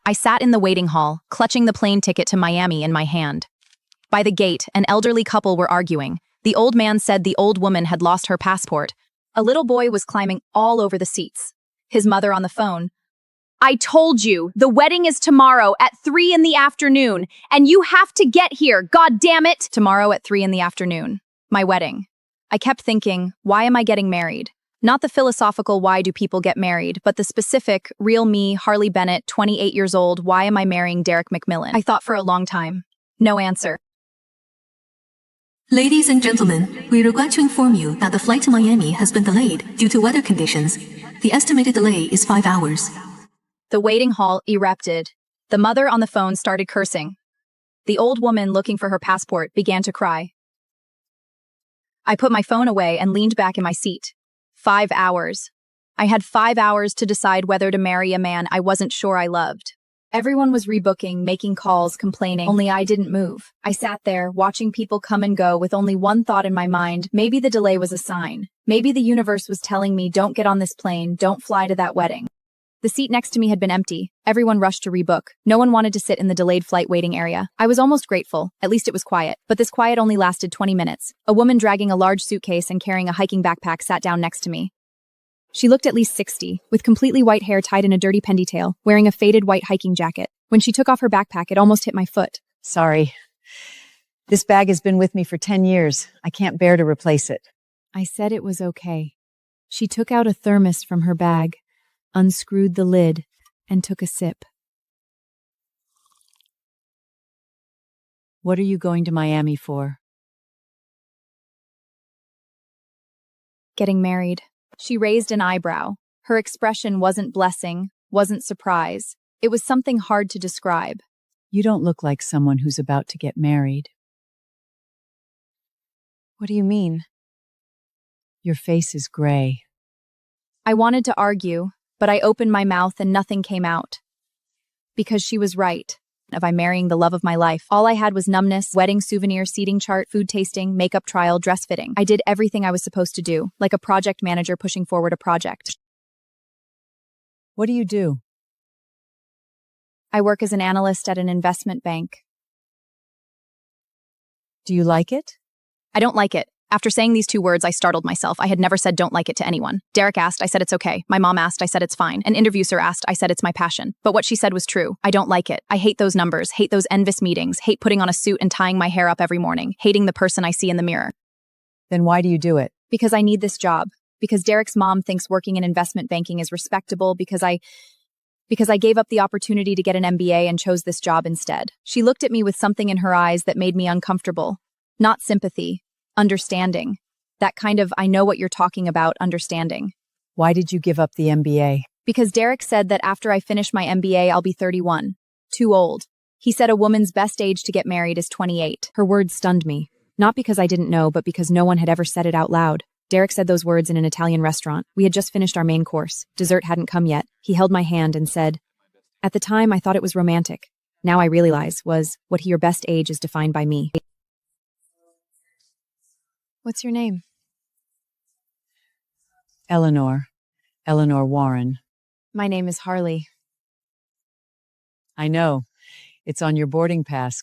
I sat in the waiting hall, clutching the plane ticket to Miami in my hand. By the gate, an elderly couple were arguing. The old man said the old woman had lost her passport. A little boy was climbing all over the seats. His mother on the phone. I told you, the wedding is tomorrow at 3 in the afternoon, and you have to get here, god damn it! Tomorrow at 3 in the afternoon. My wedding. I kept thinking, why am I getting married? Not the philosophical why do people get married, but the specific, real me, Harley Bennett, 28 years old, why am I marrying Derek McMillan? I thought for a long time. No answer. Ladies and gentlemen, we regret to inform you that the flight to Miami has been delayed due to weather conditions. The estimated delay is 5 hours. The waiting hall erupted. The mother on the phone started cursing. The old woman looking for her passport began to cry. I put my phone away and leaned back in my seat. 5 hours. I had 5 hours to decide whether to marry a man I wasn't sure I loved. Everyone was rebooking, making calls, complaining, only I didn't move. I sat there, watching people come and go with only one thought in my mind. Maybe the delay was a sign. Maybe the universe was telling me, don't get on this plane, don't fly to that wedding. The seat next to me had been empty. Everyone rushed to rebook. No one wanted to sit in the delayed flight waiting area. I was almost grateful. At least it was quiet. But this quiet only lasted 20 minutes. A woman dragging a large suitcase and carrying a hiking backpack sat down next to me. She looked at least 60, with completely white hair tied in a dirty pendytail, wearing a faded white hiking jacket. When she took off her backpack, it almost hit my foot. Sorry. This bag has been with me for 10 years. I can't bear to replace it. I said it was okay. She took out a thermos from her bag, unscrewed the lid, and took a sip. What are you going to Miami for? Getting married. She raised an eyebrow. Her expression wasn't blessing, wasn't surprise. It was something hard to describe. You don't look like someone who's about to get married. What do you mean? Your face is gray. I wanted to argue, but I opened my mouth and nothing came out. Because she was right. Of I marrying the love of my life. All I had was numbness, wedding souvenir, seating chart, food tasting, makeup trial, dress fitting. I did everything I was supposed to do, like a project manager pushing forward a project. What do you do? I work as an analyst at an investment bank. Do you like it? I don't like it. After saying these 2 words, I startled myself. I had never said don't like it to anyone. Derek asked, I said it's okay. My mom asked, I said it's fine. An interviewer asked, I said it's my passion. But what she said was true. I don't like it. I hate those numbers, hate those envious meetings, hate putting on a suit and tying my hair up every morning, hating the person I see in the mirror. Then why do you do it? Because I need this job. Because Derek's mom thinks working in investment banking is respectable. Because I gave up the opportunity to get an MBA and chose this job instead. She looked at me with something in her eyes that made me uncomfortable. Not sympathy. Understanding. That kind of, I know what you're talking about, understanding. Why did you give up the MBA? Because Derek said that after I finish my MBA, I'll be 31. Too old. He said a woman's best age to get married is 28. Her words stunned me. Not because I didn't know, but because no one had ever said it out loud. Derek said those words in an Italian restaurant. We had just finished our main course. Dessert hadn't come yet. He held my hand and said, at the time, I thought it was romantic. Now I realize was what your best age is defined by me. What's your name? Eleanor. Eleanor Warren. My name is Harley. I know. It's on your boarding pass.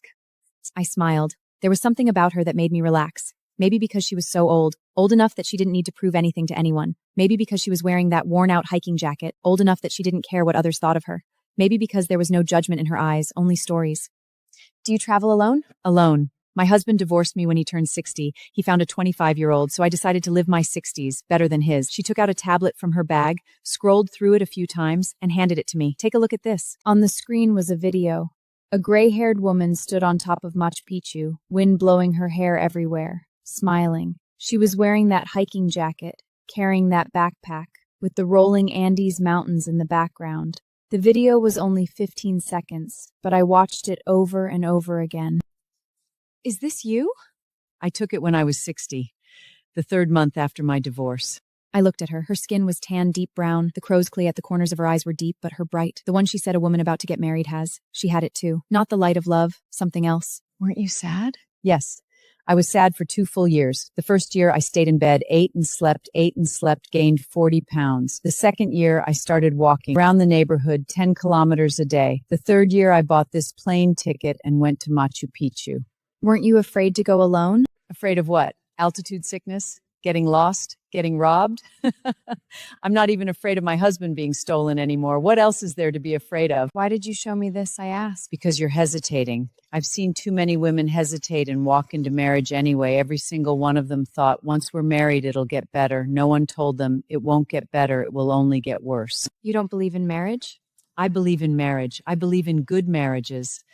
I smiled. There was something about her that made me relax. Maybe because she was so old enough that she didn't need to prove anything to anyone. Maybe because she was wearing that worn-out hiking jacket, old enough that she didn't care what others thought of her. Maybe because there was no judgment in her eyes, only stories. Do you travel alone? Alone. My husband divorced me when he turned 60. He found a 25-year-old, so I decided to live my 60s, better than his. She took out a tablet from her bag, scrolled through it a few times, and handed it to me. Take a look at this. On the screen was a video. A gray-haired woman stood on top of Machu Picchu, wind blowing her hair everywhere, smiling. She was wearing that hiking jacket, carrying that backpack, with the rolling Andes mountains in the background. The video was only 15 seconds, but I watched it over and over again. Is this you? I took it when I was 60, the 3rd month after my divorce. I looked at her. Her skin was tan, deep brown. The crow's clay at the corners of her eyes were deep, but her bright. The one she said a woman about to get married has. She had it too. Not the light of love, something else. Weren't you sad? Yes. I was sad for 2 full years. The first year I stayed in bed, ate and slept, gained 40 pounds. The second year I started walking around the neighborhood 10 kilometers a day. The third year I bought this plane ticket and went to Machu Picchu. Weren't you afraid to go alone? Afraid of what? Altitude sickness? Getting lost? Getting robbed? I'm not even afraid of my husband being stolen anymore. What else is there to be afraid of? Why did you show me this, I asked? Because you're hesitating. I've seen too many women hesitate and walk into marriage anyway. Every single one of them thought, once we're married, it'll get better. No one told them it won't get better. It will only get worse. You don't believe in marriage? I believe in marriage. I believe in good marriages.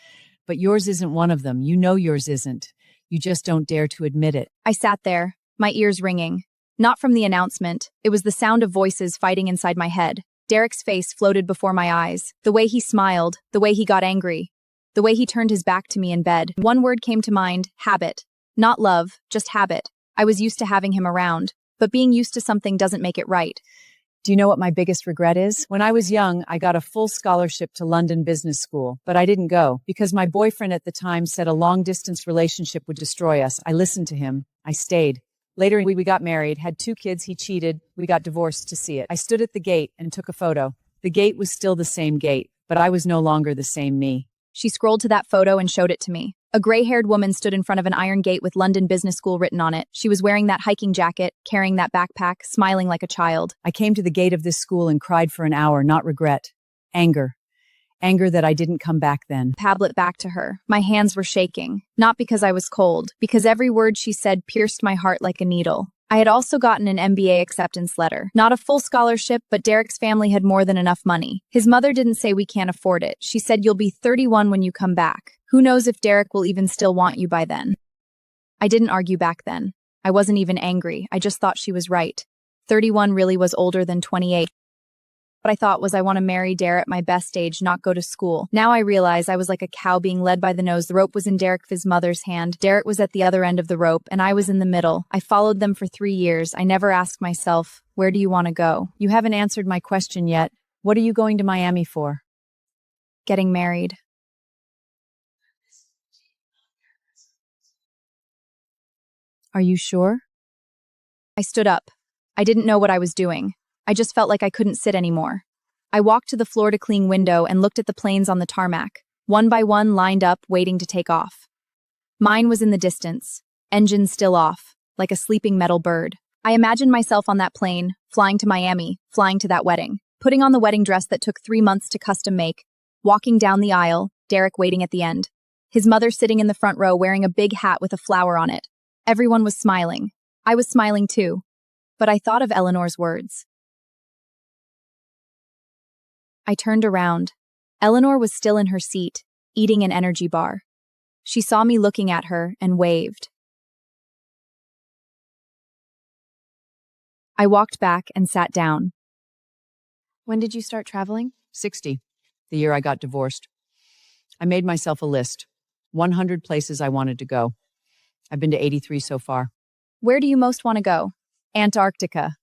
But yours isn't one of them. You know yours isn't. You just don't dare to admit it. I sat there, my ears ringing. Not from the announcement. It was the sound of voices fighting inside my head. Derek's face floated before my eyes. The way he smiled, the way he got angry, the way he turned his back to me in bed. One word came to mind: habit. Not love, just habit. I was used to having him around, but being used to something doesn't make it right. Do you know what my biggest regret is? When I was young, I got a full scholarship to London Business School, but I didn't go because my boyfriend at the time said a long-distance relationship would destroy us. I listened to him. I stayed. Later, we got married, had 2 kids, he cheated, we got divorced to see it. I stood at the gate and took a photo. The gate was still the same gate, but I was no longer the same me. She scrolled to that photo and showed it to me. A gray-haired woman stood in front of an iron gate with London Business School written on it. She was wearing that hiking jacket, carrying that backpack, smiling like a child. I came to the gate of this school and cried for an hour, not regret. Anger. Anger that I didn't come back then. Tablet back to her. My hands were shaking. Not because I was cold, because every word she said pierced my heart like a needle. I had also gotten an MBA acceptance letter. Not a full scholarship, but Derek's family had more than enough money. His mother didn't say we can't afford it. She said you'll be 31 when you come back. Who knows if Derek will even still want you by then. I didn't argue back then. I wasn't even angry. I just thought she was right. 31 really was older than 28. What I thought was I want to marry Derek at my best age, not go to school. Now I realize I was like a cow being led by the nose. The rope was in Derek's mother's hand. Derek was at the other end of the rope, and I was in the middle. I followed them for 3 years. I never asked myself, where do you want to go? You haven't answered my question yet. What are you going to Miami for? Getting married. Are you sure? I stood up. I didn't know what I was doing. I just felt like I couldn't sit anymore. I walked to the floor-to-clean window and looked at the planes on the tarmac, one by one lined up, waiting to take off. Mine was in the distance, engine still off, like a sleeping metal bird. I imagined myself on that plane, flying to Miami, flying to that wedding, putting on the wedding dress that took 3 months to custom make, walking down the aisle, Derek waiting at the end. His mother sitting in the front row wearing a big hat with a flower on it. Everyone was smiling. I was smiling too. But I thought of Eleanor's words. I turned around. Eleanor was still in her seat, eating an energy bar. She saw me looking at her and waved. I walked back and sat down. When did you start traveling? 60, the year I got divorced. I made myself a list. 100 places I wanted to go. I've been to 83 so far. Where do you most want to go? Antarctica.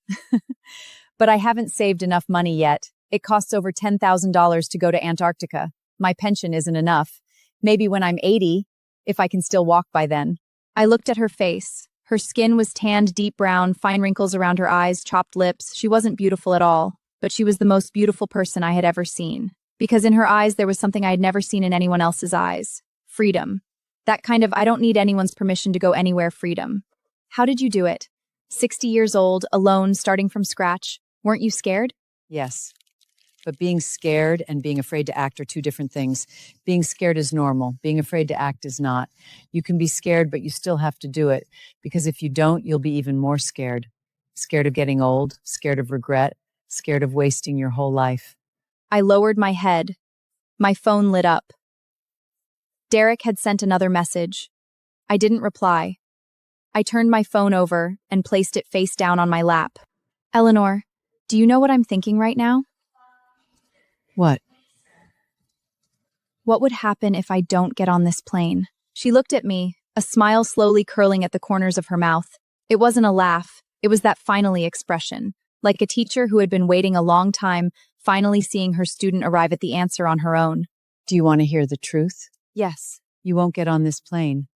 But I haven't saved enough money yet. It costs over $10,000 to go to Antarctica. My pension isn't enough. Maybe when I'm 80, if I can still walk by then. I looked at her face. Her skin was tanned deep brown, fine wrinkles around her eyes, chopped lips. She wasn't beautiful at all, but she was the most beautiful person I had ever seen. Because in her eyes, there was something I had never seen in anyone else's eyes. Freedom. That kind of I don't need anyone's permission to go anywhere freedom. How did you do it? 60 years old, alone, starting from scratch. Weren't you scared? Yes. But being scared and being afraid to act are 2 different things. Being scared is normal. Being afraid to act is not. You can be scared, but you still have to do it. Because if you don't, you'll be even more scared. Scared of getting old, scared of regret, scared of wasting your whole life. I lowered my head. My phone lit up. Derek had sent another message. I didn't reply. I turned my phone over and placed it face down on my lap. Eleanor, do you know what I'm thinking right now? What? What would happen if I don't get on this plane? She looked at me, a smile slowly curling at the corners of her mouth. It wasn't a laugh. It was that finally expression, like a teacher who had been waiting a long time, finally seeing her student arrive at the answer on her own. Do you want to hear the truth? Yes. You won't get on this plane.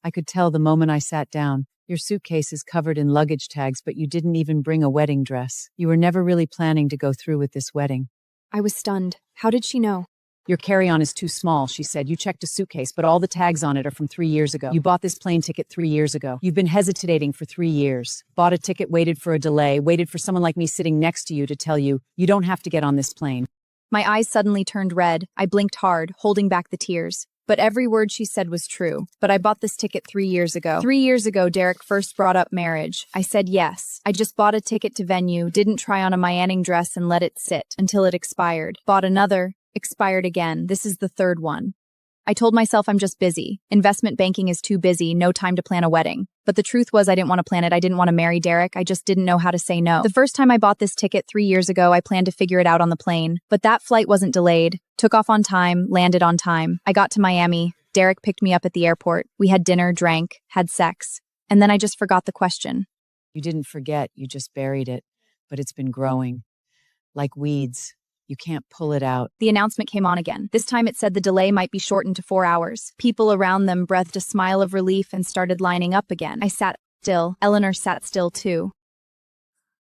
I could tell the moment I sat down. Your suitcase is covered in luggage tags, but you didn't even bring a wedding dress. You were never really planning to go through with this wedding. I was stunned. How did she know? Your carry-on is too small, she said. You checked a suitcase, but all the tags on it are from 3 years ago. You bought this plane ticket 3 years ago. You've been hesitating for 3 years. Bought a ticket, waited for a delay, waited for someone like me sitting next to you to tell you, you don't have to get on this plane. My eyes suddenly turned red. I blinked hard, holding back the tears. But every word she said was true. But I bought this ticket 3 years ago. 3 years ago, Derek first brought up marriage. I said yes. I just bought a ticket to venue, didn't try on a wedding dress and let it sit until it expired. Bought another, expired again. This is the third one. I told myself I'm just busy. Investment banking is too busy, no time to plan a wedding. But the truth was I didn't want to plan it. I didn't want to marry Derek. I just didn't know how to say no. The first time I bought this ticket 3 years ago, I planned to figure it out on the plane. But that flight wasn't delayed. Took off on time, landed on time. I got to Miami. Derek picked me up at the airport. We had dinner, drank, had sex. And then I just forgot the question. You didn't forget, you just buried it. But it's been growing. Like weeds. You can't pull it out. The announcement came on again. This time it said the delay might be shortened to 4 hours. People around them breathed a smile of relief and started lining up again. I sat still. Eleanor sat still too.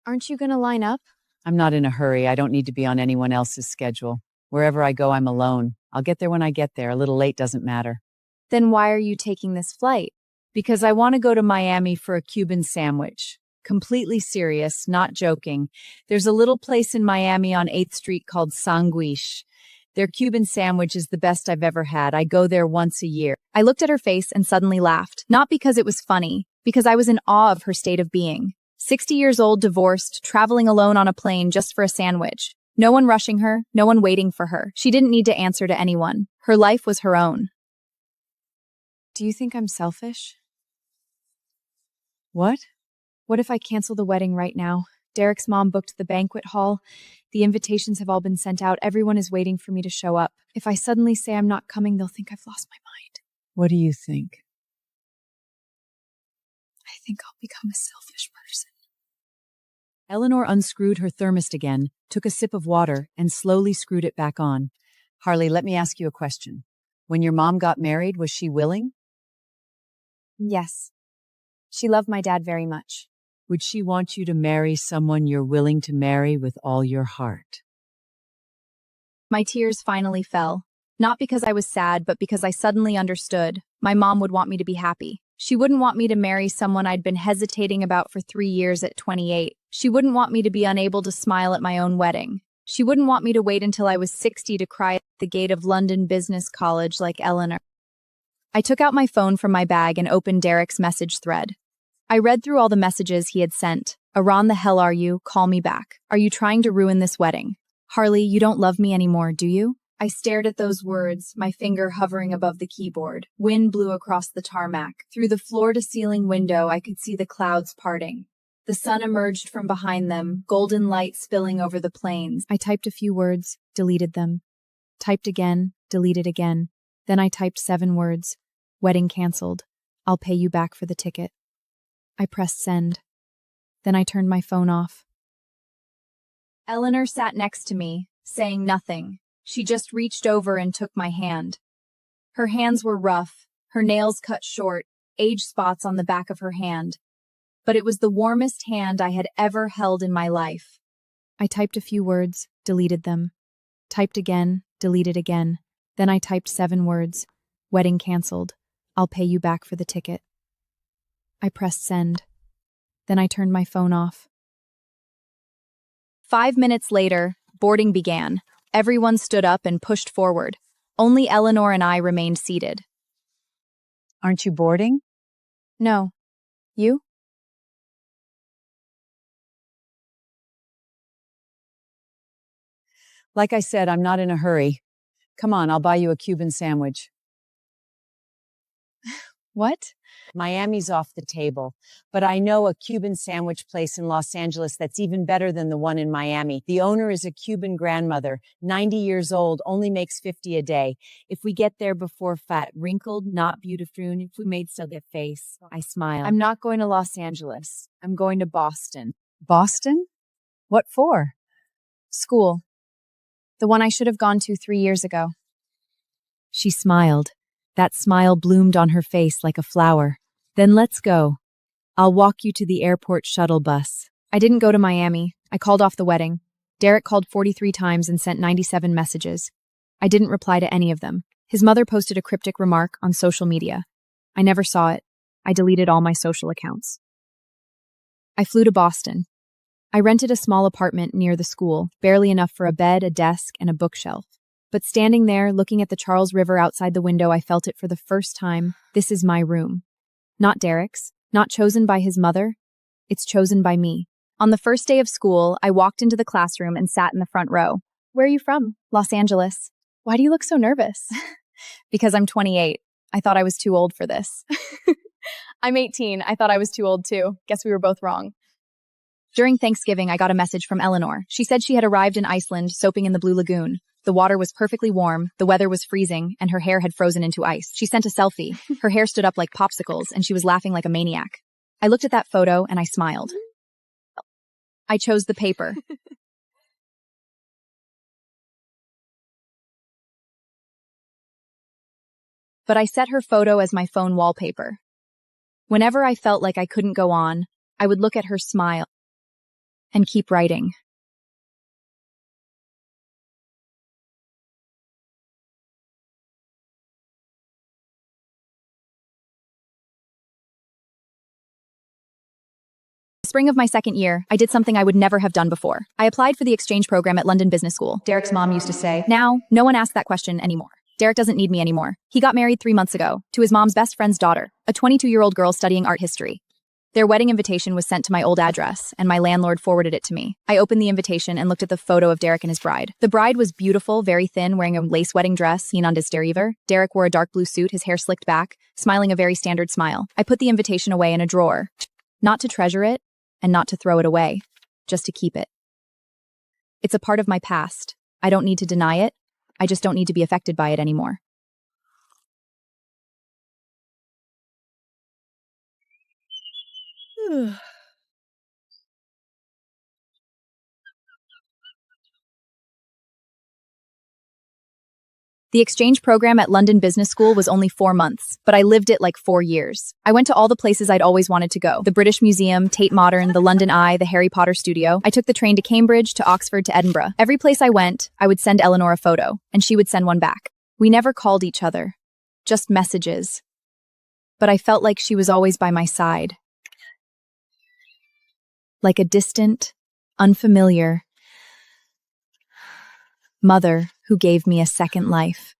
Aren't you gonna line up? I'm not in a hurry. I don't need to be on anyone else's schedule. Wherever I go, I'm alone. I'll get there when I get there. A little late doesn't matter. Then why are you taking this flight? Because I want to go to Miami for a Cuban sandwich. Completely serious, not joking. There's a little place in Miami on 8th Street called Sanguiche. Their Cuban sandwich is the best I've ever had. I go there once a year. I looked at her face and suddenly laughed. Not because it was funny, because I was in awe of her state of being. 60 years old, divorced, traveling alone on a plane just for a sandwich. No one rushing her, no one waiting for her. She didn't need to answer to anyone. Her life was her own. Do you think I'm selfish? What? What if I cancel the wedding right now? Derek's mom booked the banquet hall. The invitations have all been sent out. Everyone is waiting for me to show up. If I suddenly say I'm not coming, they'll think I've lost my mind. What do you think? I think I'll become a selfish person. Eleanor unscrewed her thermos again, took a sip of water, and slowly screwed it back on. Harley, let me ask you a question. When your mom got married, was she willing? Yes. She loved my dad very much. Would she want you to marry someone you're willing to marry with all your heart? My tears finally fell. Not because I was sad, but because I suddenly understood. My mom would want me to be happy. She wouldn't want me to marry someone I'd been hesitating about for 3 years at 28. She wouldn't want me to be unable to smile at my own wedding. She wouldn't want me to wait until I was 60 to cry at the gate of London Business College like Eleanor. I took out my phone from my bag and opened Derek's message thread. I read through all the messages he had sent. Iran, the hell are you? Call me back. Are you trying to ruin this wedding? Harley, you don't love me anymore, do you? I stared at those words, my finger hovering above the keyboard. Wind blew across the tarmac. Through the floor-to-ceiling window, I could see the clouds parting. The sun emerged from behind them, golden light spilling over the plains. I typed a few words, deleted them. Typed again, deleted again. Then I typed 7 words. Wedding canceled. I'll pay you back for the ticket. I pressed send. Then I turned my phone off. Eleanor sat next to me, saying nothing. She just reached over and took my hand. Her hands were rough, her nails cut short, age spots on the back of her hand. But it was the warmest hand I had ever held in my life. I typed a few words, deleted them. Typed again, deleted again. Then I typed 7 words. Wedding canceled. I'll pay you back for the ticket. I pressed send. Then I turned my phone off. 5 minutes later, boarding began. Everyone stood up and pushed forward. Only Eleanor and I remained seated. Aren't you boarding? No. You? Like I said, I'm not in a hurry. Come on, I'll buy you a Cuban sandwich. What? Miami's off the table, but I know a Cuban sandwich place in Los Angeles that's even better than the one in Miami. The owner is a Cuban grandmother, 90 years old, only makes 50 a day. If we get there before fat, wrinkled, not beautiful, if we made so good face, I smile. I'm not going to Los Angeles. I'm going to Boston. Boston? What for? School. The one I should have gone to 3 years ago. She smiled. That smile bloomed on her face like a flower. Then let's go. I'll walk you to the airport shuttle bus. I didn't go to Miami. I called off the wedding. Derek called 43 times and sent 97 messages. I didn't reply to any of them. His mother posted a cryptic remark on social media. I never saw it. I deleted all my social accounts. I flew to Boston. I rented a small apartment near the school, barely enough for a bed, a desk, and a bookshelf. But standing there, looking at the Charles River outside the window, I felt it for the first time. This is my room. Not Derek's, not chosen by his mother. It's chosen by me. On the first day of school, I walked into the classroom and sat in the front row. Where are you from? Los Angeles. Why do you look so nervous? Because I'm 28. I thought I was too old for this. I'm 18. I thought I was too old too. Guess we were both wrong. During Thanksgiving, I got a message from Eleanor. She said she had arrived in Iceland, soaping in the Blue Lagoon. The water was perfectly warm, the weather was freezing, and her hair had frozen into ice. She sent a selfie. Her hair stood up like popsicles, and she was laughing like a maniac. I looked at that photo, and I smiled. I chose the paper. But I set her photo as my phone wallpaper. Whenever I felt like I couldn't go on, I would look at her smile and keep writing. Spring of my second year, I did something I would never have done before. I applied for the exchange program at London Business School. Derek's mom used to say, Now, no one asks that question anymore. Derek doesn't need me anymore. He got married 3 months ago to his mom's best friend's daughter, a 22-year-old girl studying art history. Their wedding invitation was sent to my old address, and my landlord forwarded it to me. I opened the invitation and looked at the photo of Derek and his bride. The bride was beautiful, very thin, wearing a lace wedding dress seen on Disteriver. Derek wore a dark blue suit, his hair slicked back, smiling a very standard smile. I put the invitation away in a drawer, not to treasure it, and not to throw it away, just to keep it. It's a part of my past. I don't need to deny it. I just don't need to be affected by it anymore. The exchange program at London Business School was only 4 months, but I lived it like 4 years. I went to all the places I'd always wanted to go. The British Museum, Tate Modern, the London Eye, the Harry Potter studio. I took the train to Cambridge, to Oxford, to Edinburgh. Every place I went, I would send Eleanor a photo, and she would send one back. We never called each other, just messages. But I felt like she was always by my side. Like a distant, unfamiliar mother who gave me a second life.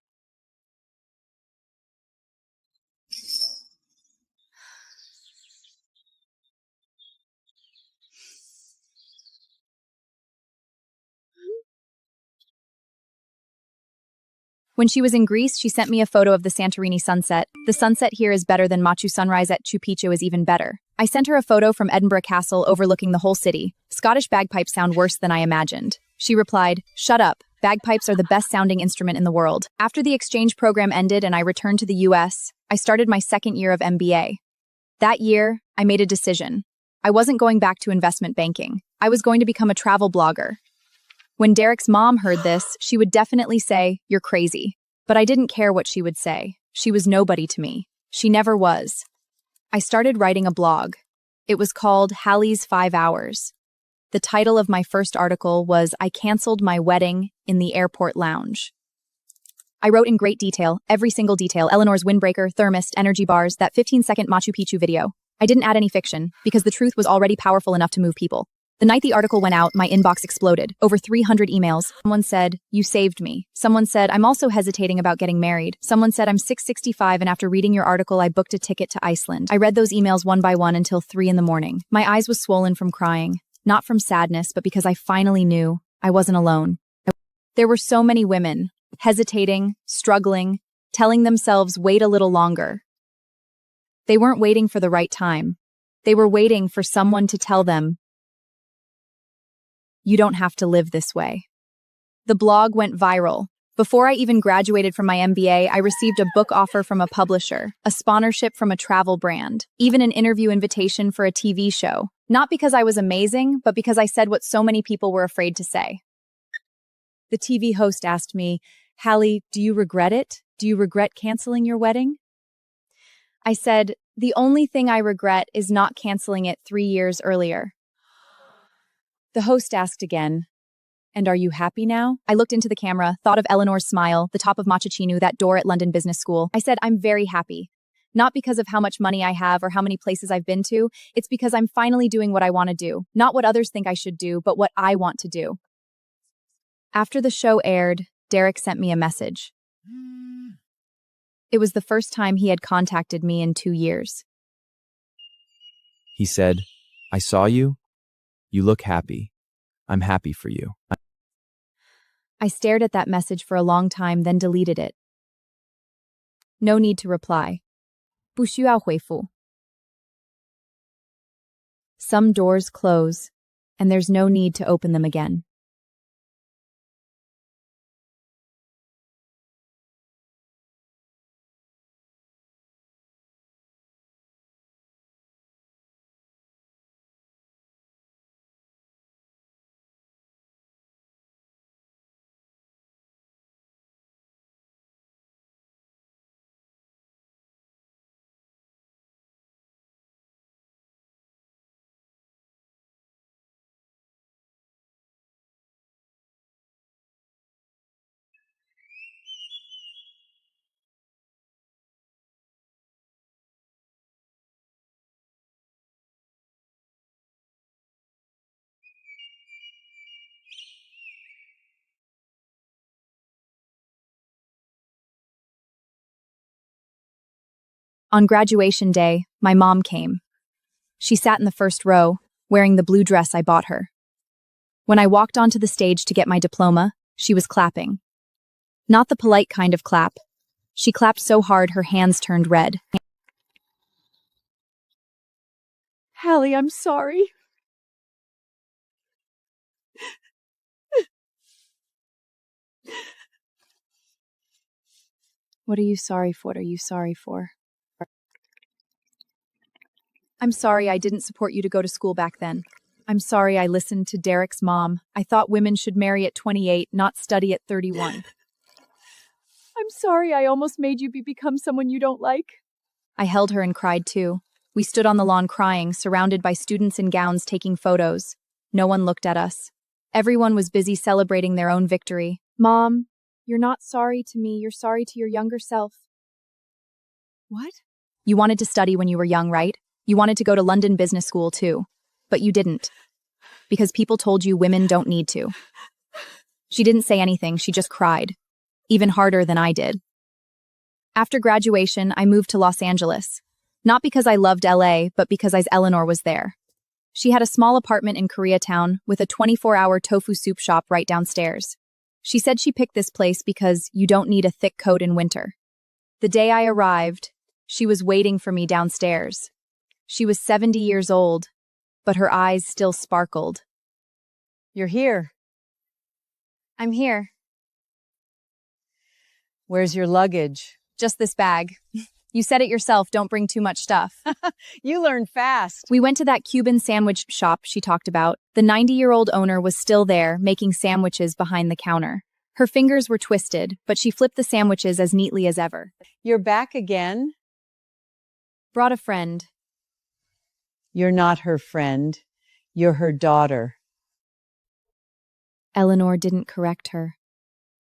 When she was in Greece, she sent me a photo of the Santorini sunset. The sunset here is better than Machu sunrise at Chupichu is even better. I sent her a photo from Edinburgh Castle overlooking the whole city. Scottish bagpipes sound worse than I imagined. She replied, "Shut up. Bagpipes are the best sounding instrument in the world." After the exchange program ended and I returned to the US, I started my second year of MBA. That year, I made a decision. I wasn't going back to investment banking. I was going to become a travel blogger. When Derek's mom heard this, she would definitely say, "You're crazy." But I didn't care what she would say. She was nobody to me. She never was. I started writing a blog. It was called Hallie's 5 Hours. The title of my first article was "I Canceled My Wedding in the Airport Lounge." I wrote in great detail, every single detail, Eleanor's windbreaker, thermist, energy bars, that 15-second Machu Picchu video. I didn't add any fiction, because the truth was already powerful enough to move people. The night the article went out, my inbox exploded. Over 300 emails. Someone said, "You saved me." Someone said, "I'm also hesitating about getting married." Someone said, "I'm 665 and after reading your article, I booked a ticket to Iceland." I read those emails one by one until 3 in the morning. My eyes was swollen from crying. Not from sadness, but because I finally knew I wasn't alone. There were so many women, hesitating, struggling, telling themselves wait a little longer. They weren't waiting for the right time. They were waiting for someone to tell them, "You don't have to live this way." The blog went viral. Before I even graduated from my MBA, I received a book offer from a publisher, a sponsorship from a travel brand, even an interview invitation for a TV show. Not because I was amazing, but because I said what so many people were afraid to say. The TV host asked me, "Hallie, do you regret it? Do you regret canceling your wedding? I said, the only thing I regret is not canceling it 3 years earlier. The host asked again, and are you happy now? I looked into the camera, thought of Eleanor's smile, the top of Machachinu, that door at London Business School. I said, I'm very happy. Not because of how much money I have or how many places I've been to. It's because I'm finally doing what I want to do. Not what others think I should do, but what I want to do. After the show aired, Derek sent me a message. It was the first time he had contacted me in 2 years. He said, I saw you. You look happy. I'm happy for you. I stared at that message for a long time, then deleted it. No need to reply. 不需要回复. Some doors close, and there's no need to open them again. On graduation day, my mom came. She sat in the first row, wearing the blue dress I bought her. When I walked onto the stage to get my diploma, she was clapping. Not the polite kind of clap. She clapped so hard her hands turned red. Hallie, I'm sorry. What are you sorry for? What are you sorry for? I'm sorry I didn't support you to go to school back then. I'm sorry I listened to Derek's mom. I thought women should marry at 28, not study at 31. I'm sorry I almost made you become someone you don't like. I held her and cried too. We stood on the lawn crying, surrounded by students in gowns taking photos. No one looked at us. Everyone was busy celebrating their own victory. Mom, you're not sorry to me. You're sorry to your younger self. What? You wanted to study when you were young, right? You wanted to go to London Business School too. But you didn't. Because people told you women don't need to. She didn't say anything, she just cried. Even harder than I did. After graduation, I moved to Los Angeles. Not because I loved LA, but because Eleanor was there. She had a small apartment in Koreatown with a 24-hour tofu soup shop right downstairs. She said she picked this place because you don't need a thick coat in winter. The day I arrived, she was waiting for me downstairs. She was 70 years old, but her eyes still sparkled. You're here. I'm here. Where's your luggage? Just this bag. You said it yourself, don't bring too much stuff. You learn fast. We went to that Cuban sandwich shop she talked about. The 90-year-old owner was still there, making sandwiches behind the counter. Her fingers were twisted, but she flipped the sandwiches as neatly as ever. You're back again? Brought a friend. You're not her friend. You're her daughter. Eleanor didn't correct her.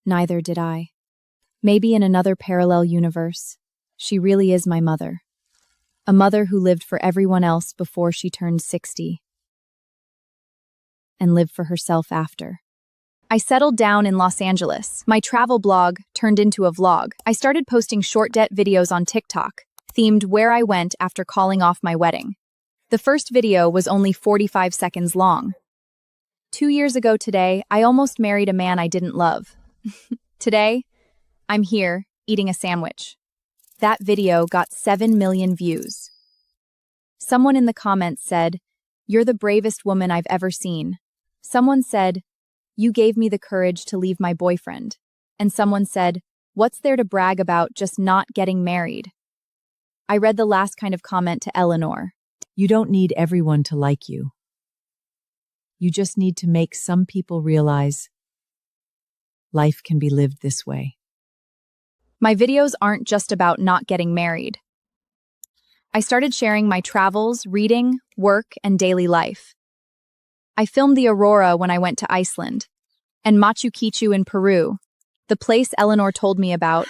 Neither did I. Maybe in another parallel universe, she really is my mother. A mother who lived for everyone else before she turned 60. And lived for herself after. I settled down in Los Angeles. My travel blog turned into a vlog. I started posting short debt videos on TikTok, themed where I went after calling off my wedding. The first video was only 45 seconds long. 2 years ago today, I almost married a man I didn't love. Today, I'm here, eating a sandwich. That video got 7 million views. Someone in the comments said, "You're the bravest woman I've ever seen." Someone said, "You gave me the courage to leave my boyfriend." And someone said, "What's there to brag about just not getting married?" I read the last kind of comment to Eleanor. You don't need everyone to like you. You just need to make some people realize life can be lived this way. My videos aren't just about not getting married. I started sharing my travels, reading, work, and daily life. I filmed the aurora when I went to Iceland, and Machu Picchu in Peru, the place Eleanor told me about.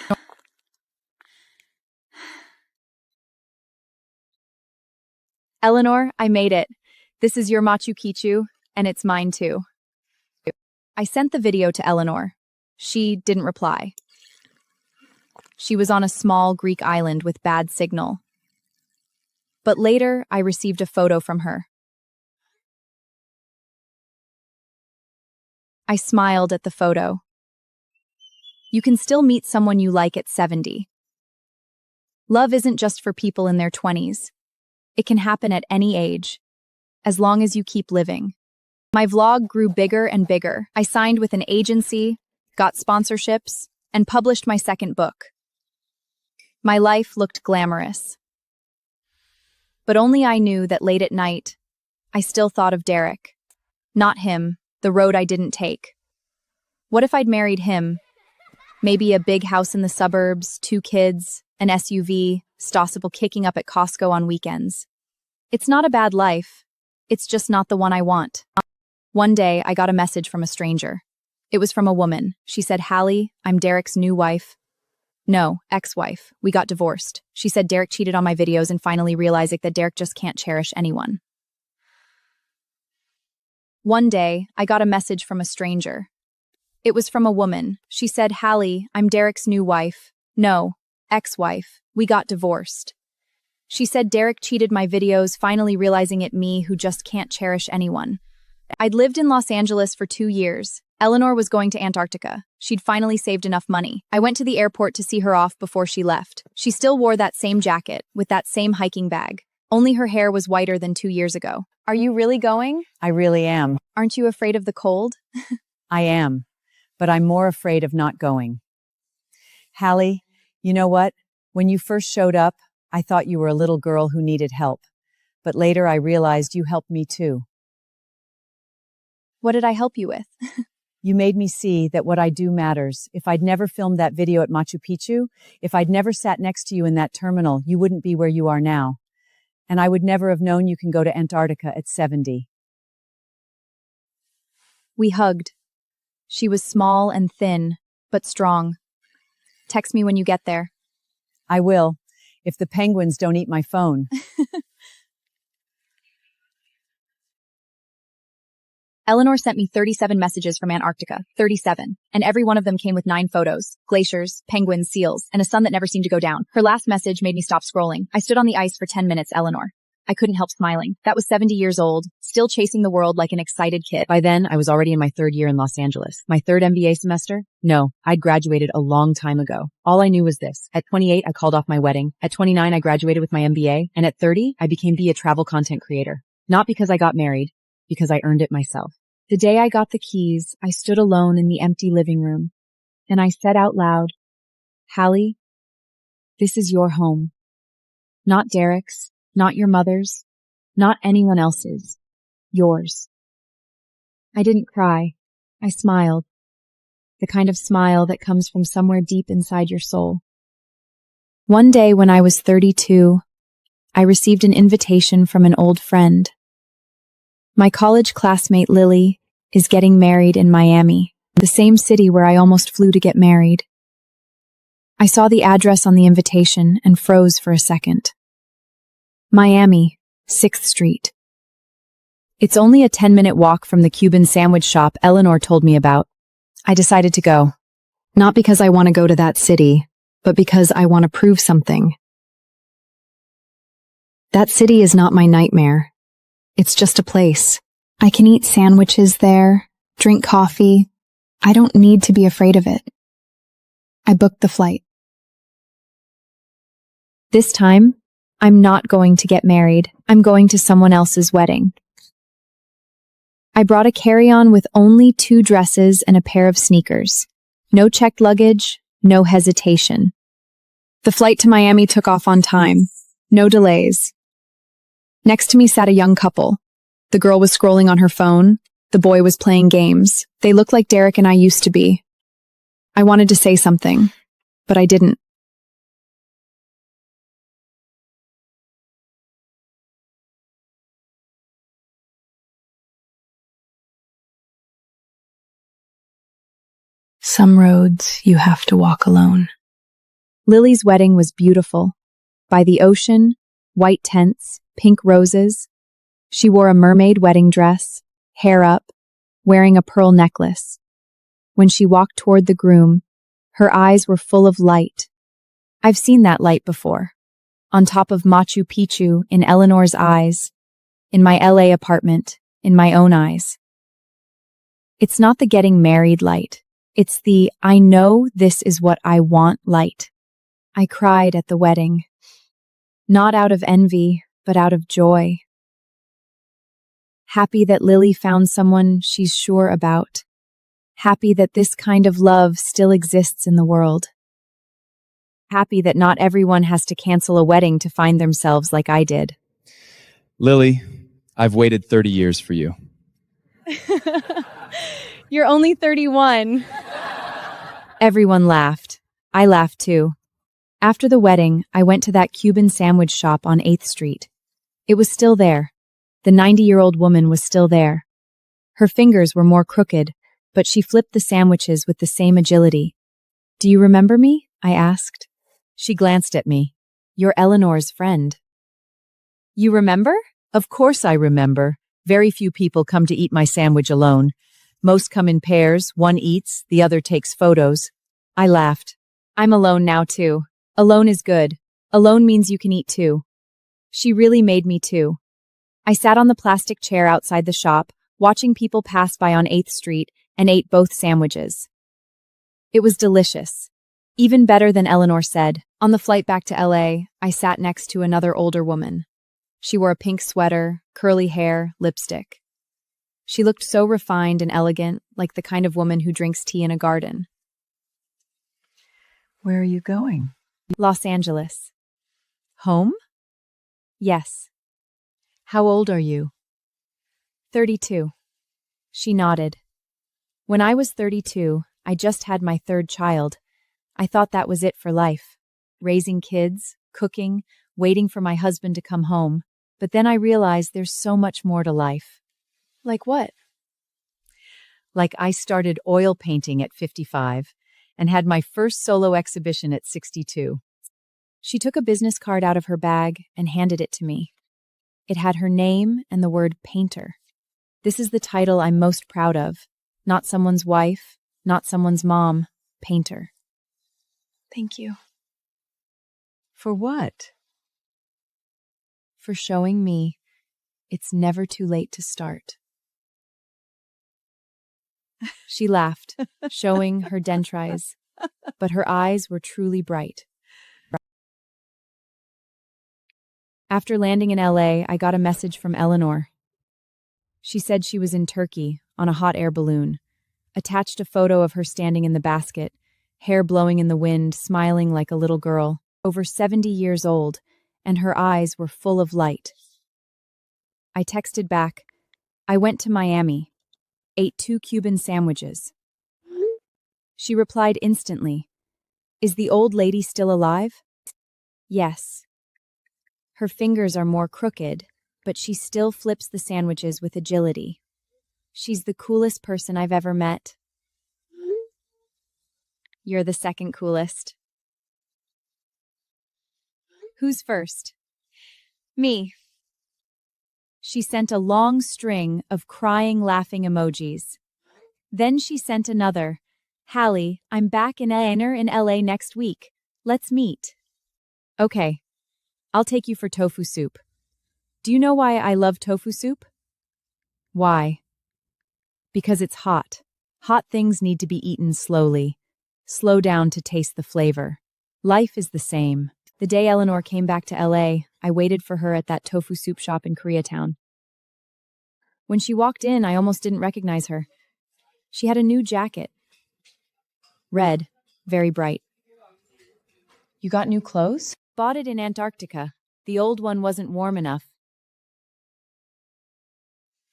Eleanor, I made it. This is your Machu Picchu, and it's mine too. I sent the video to Eleanor. She didn't reply. She was on a small Greek island with bad signal. But later, I received a photo from her. I smiled at the photo. You can still meet someone you like at 70. Love isn't just for people in their 20s. It can happen at any age, as long as you keep living. My vlog grew bigger and bigger. I signed with an agency, got sponsorships, and published my second book. My life looked glamorous. But only I knew that late at night, I still thought of Derek. Not him, the road I didn't take. What if I'd married him? Maybe a big house in the suburbs, 2 kids, an SUV, Stossable kicking up at Costco on weekends. It's not a bad life. It's just not the one I want. One day, I got a message from a stranger. It was from a woman. She said, "Hallie, I'm Derek's new wife." No, ex-wife. We got divorced. She said Derek cheated on my videos and finally realizing that Derek just can't cherish anyone. One day, I got a message from a stranger. It was from a woman. She said, "Hallie, I'm Derek's new wife." No, ex-wife. We got divorced. She said Derek cheated my videos, finally realizing it me who just can't cherish anyone. I'd lived in Los Angeles for 2 years. Eleanor was going to Antarctica. She'd finally saved enough money. I went to the airport to see her off before she left. She still wore that same jacket, with that same hiking bag. Only her hair was whiter than 2 years ago. Are you really going? I really am. Aren't you afraid of the cold? I am. But I'm more afraid of not going. Hallie, you know what? When you first showed up, I thought you were a little girl who needed help. But later I realized you helped me too. What did I help you with? You made me see that what I do matters. If I'd never filmed that video at Machu Picchu, if I'd never sat next to you in that terminal, you wouldn't be where you are now. And I would never have known you can go to Antarctica at 70. We hugged. She was small and thin, but strong. Text me when you get there. I will, if the penguins don't eat my phone. Eleanor sent me 37 messages from Antarctica, 37, and every one of them came with 9 photos, glaciers, penguins, seals, and a sun that never seemed to go down. Her last message made me stop scrolling. I stood on the ice for 10 minutes, Eleanor. I couldn't help smiling. That was 70 years old, still chasing the world like an excited kid. By then, I was already in my 3rd year in Los Angeles. My 3rd MBA semester? No, I'd graduated a long time ago. All I knew was this. At 28, I called off my wedding. At 29, I graduated with my MBA. And at 30, I became a travel content creator. Not because I got married, because I earned it myself. The day I got the keys, I stood alone in the empty living room. And I said out loud, "Hallie, this is your home. Not Derek's, not your mother's, not anyone else's. Yours." I didn't cry. I smiled. The kind of smile that comes from somewhere deep inside your soul. One day when I was 32, I received an invitation from an old friend. My college classmate Lily is getting married in Miami, the same city where I almost flew to get married. I saw the address on the invitation and froze for a second. Miami, 6th Street. It's only a 10-minute walk from the Cuban sandwich shop Eleanor told me about. I decided to go. Not because I want to go to that city, but because I want to prove something. That city is not my nightmare. It's just a place. I can eat sandwiches there, drink coffee. I don't need to be afraid of it. I booked the flight. This time, I'm not going to get married. I'm going to someone else's wedding. I brought a carry-on with only 2 dresses and a pair of sneakers. No checked luggage, no hesitation. The flight to Miami took off on time. No delays. Next to me sat a young couple. The girl was scrolling on her phone. The boy was playing games. They looked like Derek and I used to be. I wanted to say something, but I didn't. Some roads you have to walk alone. Lily's wedding was beautiful. By the ocean, white tents, pink roses. She wore a mermaid wedding dress, hair up, wearing a pearl necklace. When she walked toward the groom, her eyes were full of light. I've seen that light before. On top of Machu Picchu, in Eleanor's eyes, in my LA apartment, in my own eyes. It's not the getting married light. It's the I know this is what I want light. I cried at the wedding. Not out of envy, but out of joy. Happy that Lily found someone she's sure about. Happy that this kind of love still exists in the world. Happy that not everyone has to cancel a wedding to find themselves like I did. Lily, I've waited 30 years for you. You're only 31. Everyone laughed. I laughed too. After the wedding, I went to that Cuban sandwich shop on 8th Street. It was still there. The 90-year-old woman was still there. Her fingers were more crooked, but she flipped the sandwiches with the same agility. "Do you remember me?" I asked. She glanced at me. "You're Eleanor's friend." "You remember?" "Of course I remember. Very few people come to eat my sandwich alone. Most come in pairs, one eats, the other takes photos." I laughed. "I'm alone now too. Alone is good. Alone means you can eat too." She really made me too. I sat on the plastic chair outside the shop, watching people pass by on 8th Street, and ate both sandwiches. It was delicious. Even better than Eleanor said. On the flight back to LA, I sat next to another older woman. She wore a pink sweater, curly hair, lipstick. She looked so refined and elegant, like the kind of woman who drinks tea in a garden. Where are you going? Los Angeles. Home? Yes. How old are you? 32. She nodded. When I was 32, I just had my third child. I thought that was it for life. Raising kids, cooking, waiting for my husband to come home. But then I realized there's so much more to life. Like what? Like I started oil painting at 55 and had my first solo exhibition at 62. She took a business card out of her bag and handed it to me. It had her name and the word painter. This is the title I'm most proud of. Not someone's wife, not someone's mom, painter. Thank you. For what? For showing me it's never too late to start. She laughed, showing her dentries, but her eyes were truly bright. After landing in LA, I got a message from Eleanor. She said she was in Turkey, on a hot air balloon, attached a photo of her standing in the basket, hair blowing in the wind, smiling like a little girl, over 70 years old, and her eyes were full of light. I texted back, "I went to Miami, ate 2 Cuban sandwiches." She replied instantly, "Is the old lady still alive?" Yes. Her fingers are more crooked, but she still flips the sandwiches with agility. She's the coolest person I've ever met. You're the second coolest. Who's first? Me. She sent a long string of crying, laughing emojis. Then she sent another. "Hallie, I'm back in Eleanor in LA next week. Let's meet." Okay. I'll take you for tofu soup. Do you know why I love tofu soup? Why? Because it's hot. Hot things need to be eaten slowly. Slow down to taste the flavor. Life is the same. The day Eleanor came back to LA, I waited for her at that tofu soup shop in Koreatown. When she walked in, I almost didn't recognize her. She had a new jacket. Red, very bright. You got new clothes? Bought it in Antarctica. The old one wasn't warm enough.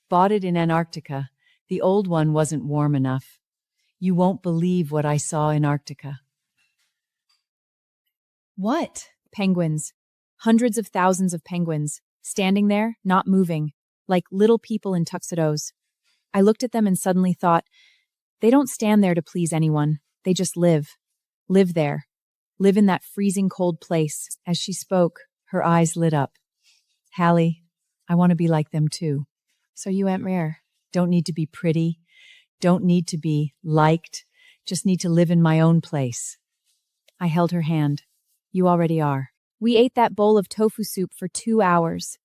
Bought it in Antarctica. The old one wasn't warm enough. You won't believe what I saw in Antarctica. What? Penguins. Hundreds of thousands of penguins, standing there, not moving, like little people in tuxedos. I looked at them and suddenly thought, they don't stand there to please anyone. They just live. Live there. Live in that freezing cold place. As she spoke, her eyes lit up. Hallie, I want to be like them too. So you, Aunt Rare, don't need to be pretty. Don't need to be liked. Just need to live in my own place. I held her hand. You already are. We ate that bowl of tofu soup for 2 hours.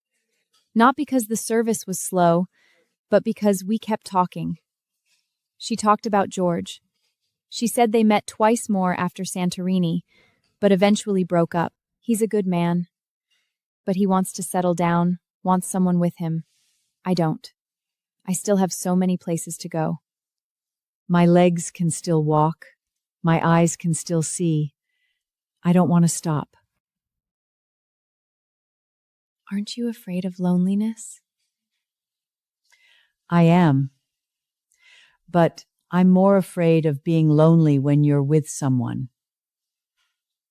Not because the service was slow, but because we kept talking. She talked about George. She said they met twice more after Santorini, but eventually broke up. He's a good man, but he wants to settle down, wants someone with him. I don't. I still have so many places to go. My legs can still walk. My eyes can still see. I don't want to stop. Aren't you afraid of loneliness? I am. But I'm more afraid of being lonely when you're with someone.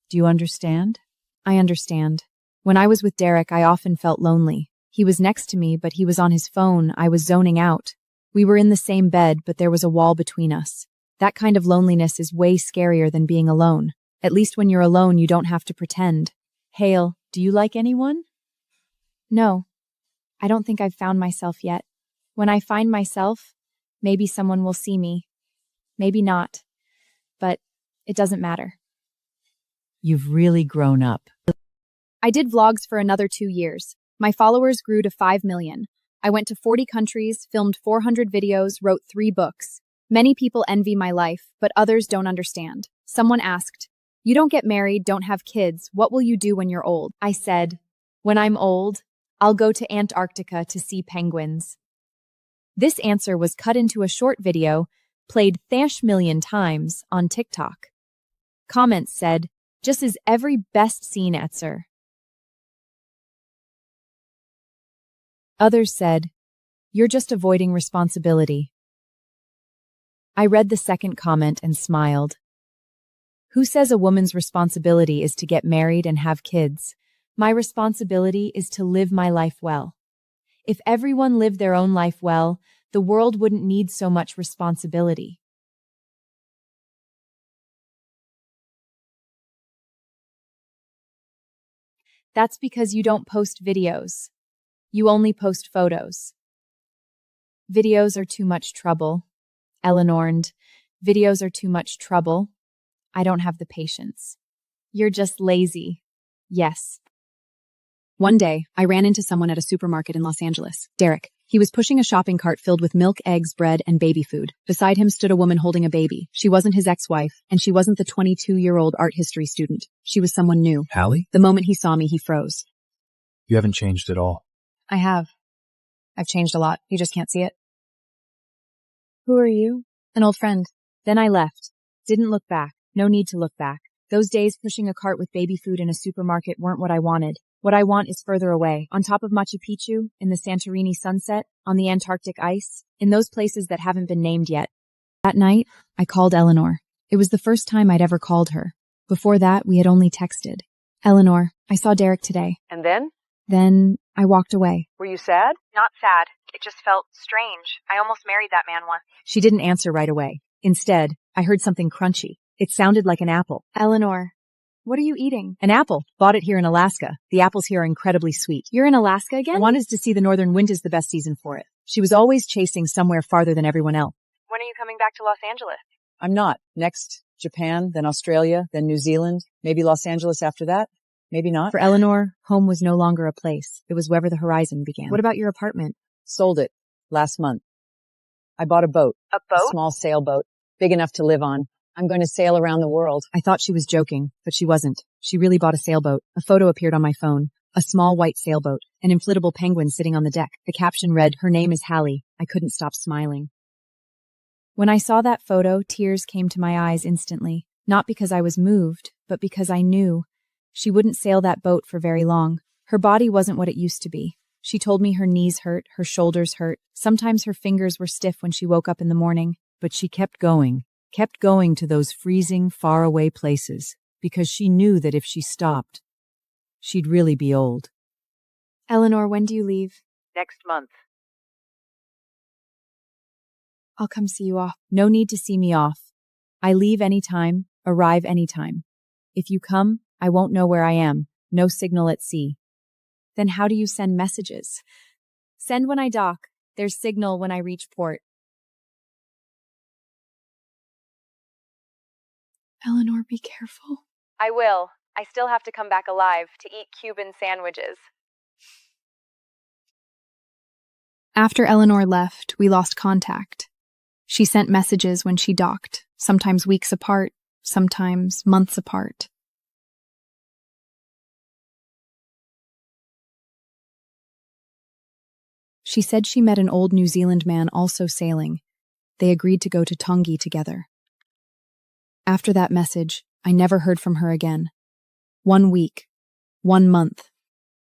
Do you understand? I understand. When I was with Derek, I often felt lonely. He was next to me, but he was on his phone. I was zoning out. We were in the same bed, but there was a wall between us. That kind of loneliness is way scarier than being alone. At least when you're alone, you don't have to pretend. Hale, do you like anyone? No. I don't think I've found myself yet. When I find myself, maybe someone will see me. Maybe not. But it doesn't matter. You've really grown up. I did vlogs for another 2 years. My followers grew to 5 million. I went to 40 countries, filmed 400 videos, wrote 3 books. Many people envy my life, but others don't understand. Someone asked, "You don't get married, don't have kids. What will you do when you're old?" I said, "When I'm old, I'll go to Antarctica to see penguins." This answer was cut into a short video, played 30 million times on TikTok. Comments said, "Just as every best scene answer." Others said, "You're just avoiding responsibility." I read the second comment and smiled. Who says a woman's responsibility is to get married and have kids? My responsibility is to live my life well. If everyone lived their own life well, the world wouldn't need so much responsibility. That's because you don't post videos. You only post photos. Videos are too much trouble. Eleanor, and videos are too much trouble. I don't have the patience. You're just lazy. Yes. One day, I ran into someone at a supermarket in Los Angeles. Derek. He was pushing a shopping cart filled with milk, eggs, bread, and baby food. Beside him stood a woman holding a baby. She wasn't his ex-wife, and she wasn't the 22-year-old art history student. She was someone new. Hallie? The moment he saw me, he froze. You haven't changed at all. I have. I've changed a lot. You just can't see it. Who are you? An old friend. Then I left. Didn't look back. No need to look back. Those days pushing a cart with baby food in a supermarket weren't what I wanted. What I want is further away, on top of Machu Picchu, in the Santorini sunset, on the Antarctic ice, in those places that haven't been named yet. That night, I called Eleanor. It was the first time I'd ever called her. Before that, we had only texted. Eleanor, I saw Derek today. And then? Then I walked away. Were you sad? Not sad. It just felt strange. I almost married that man once. She didn't answer right away. Instead, I heard something crunchy. It sounded like an apple. Eleanor, what are you eating? An apple. Bought it here in Alaska. The apples here are incredibly sweet. You're in Alaska again? I wanted to see the northern wind is the best season for it. She was always chasing somewhere farther than everyone else. When are you coming back to Los Angeles? I'm not. Next, Japan, then Australia, then New Zealand, maybe Los Angeles after that. Maybe not. For Eleanor, home was no longer a place. It was wherever the horizon began. What about your apartment? Sold it last month. I bought a boat. A boat? A small sailboat, big enough to live on. I'm going to sail around the world. I thought she was joking, but she wasn't. She really bought a sailboat. A photo appeared on my phone. A small white sailboat. An inflatable penguin sitting on the deck. The caption read, "Her name is Hallie." I couldn't stop smiling. When I saw that photo, tears came to my eyes instantly. Not because I was moved, but because I knew she wouldn't sail that boat for very long. Her body wasn't what it used to be. She told me her knees hurt, her shoulders hurt. Sometimes her fingers were stiff when she woke up in the morning. But she kept going to those freezing, faraway places, because she knew that if she stopped, she'd really be old. Eleanor, when do you leave? Next month. I'll come see you off. No need to see me off. I leave anytime, arrive anytime. If you come, I won't know where I am. No signal at sea. Then how do you send messages? Send when I dock. There's signal when I reach port. Eleanor, be careful. I will. I still have to come back alive to eat Cuban sandwiches. After Eleanor left, we lost contact. She sent messages when she docked, sometimes weeks apart, sometimes months apart. She said she met an old New Zealand man also sailing. They agreed to go to Tongi together. After that message, I never heard from her again. 1 week, 1 month,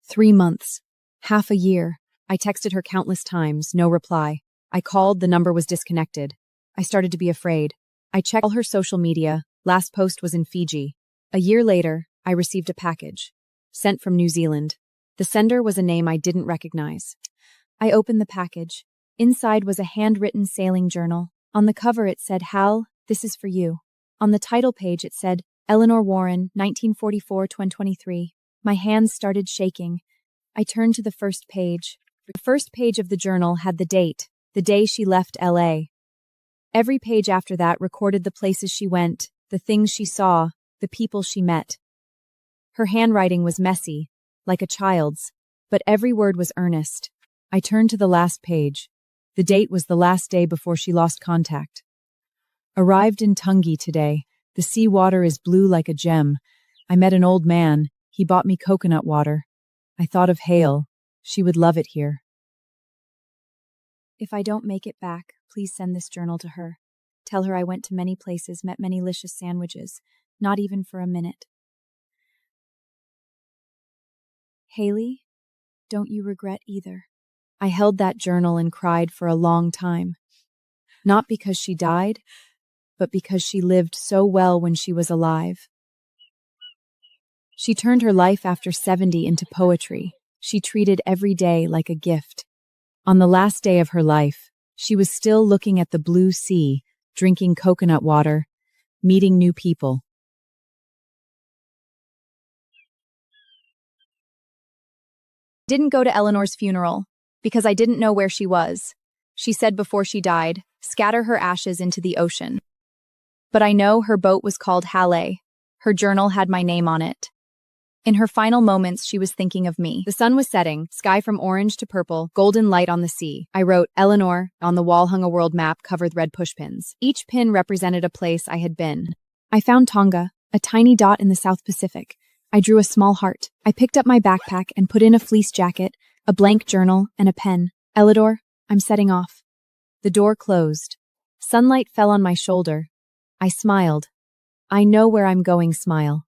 3 months, half a year. I texted her countless times, no reply. I called, the number was disconnected. I started to be afraid. I checked all her social media. Last post was in Fiji. A year later, I received a package. Sent from New Zealand. The sender was a name I didn't recognize. I opened the package. Inside was a handwritten sailing journal. On the cover it said, "Hal, this is for you." On the title page it said, "Eleanor Warren, 1944-2023. My hands started shaking. I turned to the first page. The first page of the journal had the date, the day she left LA. Every page after that recorded the places she went, the things she saw, the people she met. Her handwriting was messy, like a child's, but every word was earnest. I turned to the last page. The date was the last day before she lost contact. Arrived in Tongi today. The sea water is blue like a gem. I met an old man. He bought me coconut water. I thought of Hale. She would love it here. If I don't make it back, please send this journal to her. Tell her I went to many places, met many delicious sandwiches, not even for a minute. Haley, don't you regret either? I held that journal and cried for a long time. Not because she died, but because she lived so well when she was alive. She turned her life after 70 into poetry. She treated every day like a gift. On the last day of her life, she was still looking at the blue sea, drinking coconut water, meeting new people. Didn't go to Eleanor's funeral because I didn't know where she was. She said before she died, scatter her ashes into the ocean. But I know her boat was called Halle. Her journal had my name on it. In her final moments, she was thinking of me. The sun was setting, sky from orange to purple, golden light on the sea. I wrote, Eleanor. On the wall hung a world map covered with red pushpins. Each pin represented a place I had been. I found Tonga, a tiny dot in the South Pacific. I drew a small heart. I picked up my backpack and put in a fleece jacket, a blank journal, and a pen. Eleanor, I'm setting off. The door closed. Sunlight fell on my shoulder. I smiled. I know where I'm going, smile.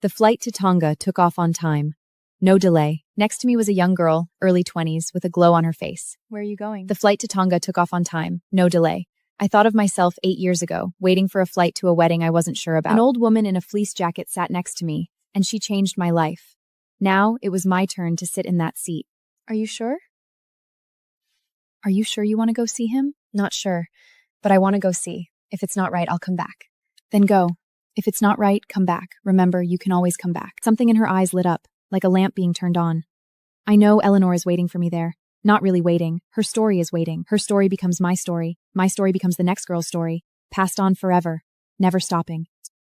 The flight to Tonga took off on time. No delay. Next to me was a young girl, early 20s, with a glow on her face. Where are you going? The flight to Tonga took off on time. No delay. I thought of myself 8 years ago, waiting for a flight to a wedding I wasn't sure about. An old woman in a fleece jacket sat next to me, and she changed my life. Now it was my turn to sit in that seat. Are you sure? Are you sure you want to go see him? Not sure, but I want to go see. If it's not right, I'll come back. Then go. If it's not right, come back. Remember, you can always come back. Something in her eyes lit up, like a lamp being turned on. I know Eleanor is waiting for me there. Not really waiting. Her story is waiting. Her story becomes my story. My story becomes the next girl's story. Passed on forever. Never stopping.